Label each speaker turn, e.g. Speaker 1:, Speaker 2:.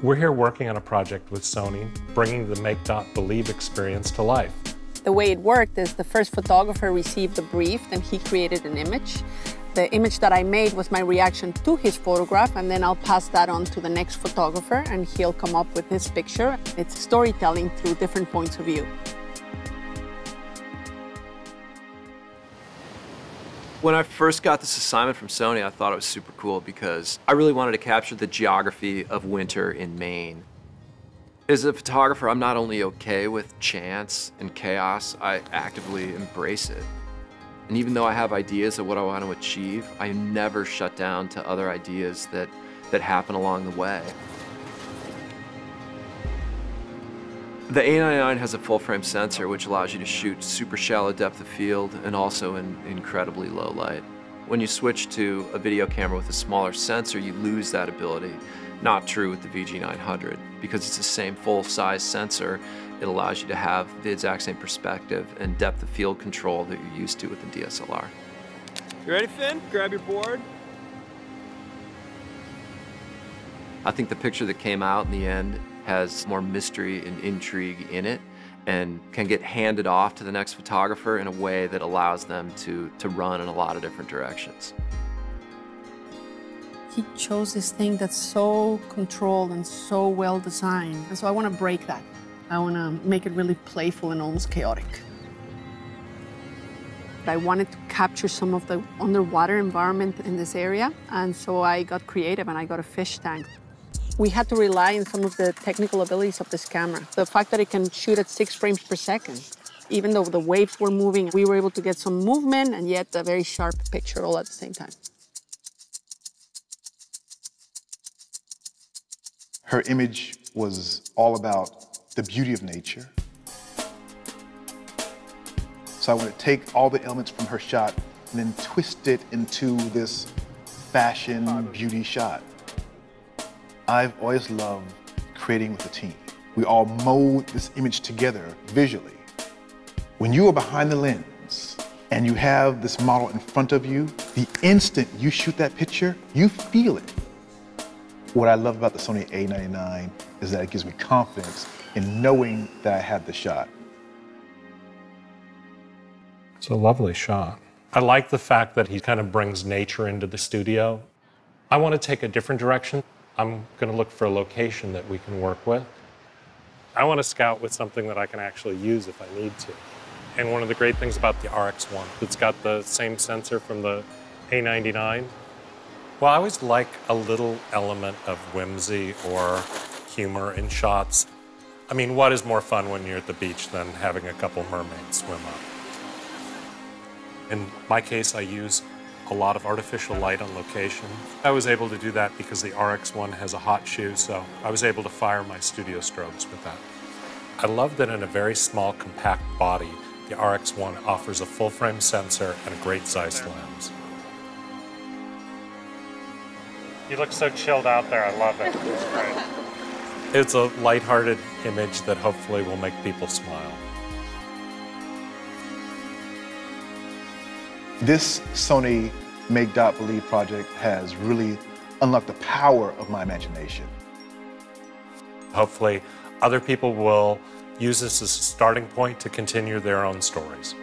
Speaker 1: We're here working on a project with Sony, bringing the Make Believe experience to life.
Speaker 2: The way it worked is the first photographer received the brief, and he created an image. The image that I made was my reaction to his photograph, and then I'll pass that on to the next photographer, and he'll come up with his picture. It's storytelling through different points of view.
Speaker 3: When I first got this assignment from Sony, I thought it was super cool because I really wanted to capture the geography of winter in Maine. As a photographer, I'm not only okay with chance and chaos, I actively embrace it. And even though I have ideas of what I want to achieve, I never shut down to other ideas that happen along the way. The A99 has a full-frame sensor which allows you to shoot super shallow depth of field and also in incredibly low light. When you switch to a video camera with a smaller sensor, you lose that ability. Not true with the VG900. Because it's the same full-size sensor, it allows you to have the exact same perspective and depth of field control that you're used to with the DSLR.
Speaker 4: You ready, Finn? Grab your board.
Speaker 3: I think the picture that came out in the end has more mystery and intrigue in it and can get handed off to the next photographer in a way that allows them to run in a lot of different directions.
Speaker 2: He chose this thing that's so controlled and so well designed. And so I want to break that. I want to make it really playful and almost chaotic. I wanted to capture some of the underwater environment in this area, and so I got creative and I got a fish tank. We had to rely on some of the technical abilities of this camera. The fact that it can shoot at 6 frames per second. Even though the waves were moving, we were able to get some movement and yet a very sharp picture all at the same time.
Speaker 5: Her image was all about the beauty of nature. So I want to take all the elements from her shot and then twist it into this fashion beauty shot. I've always loved creating with a team. We all mold this image together visually. When you are behind the lens and you have this model in front of you, the instant you shoot that picture, you feel it. What I love about the Sony A99 is that it gives me confidence in knowing that I have the shot.
Speaker 1: It's a lovely shot. I like the fact that he kind of brings nature into the studio. I want to take a different direction. I'm going to look for a location that we can work with. I want to scout with something that I can actually use if I need to. And one of the great things about the RX1, it's got the same sensor from the A99. Well, I always like a little element of whimsy or humor in shots. I mean, what is more fun when you're at the beach than having a couple mermaids swim up? In my case, I use a lot of artificial light on location. I was able to do that because the RX1 has a hot shoe, so I was able to fire my studio strobes with that. I love that in a very small, compact body, the RX1 offers a full-frame sensor and a great Zeiss lens. You look so chilled out there. I love it. It's great. It's a lighthearted image that hopefully will make people smile.
Speaker 5: This Sony Make Believe project has really unlocked the power of my imagination.
Speaker 1: Hopefully, other people will use this as a starting point to continue their own stories.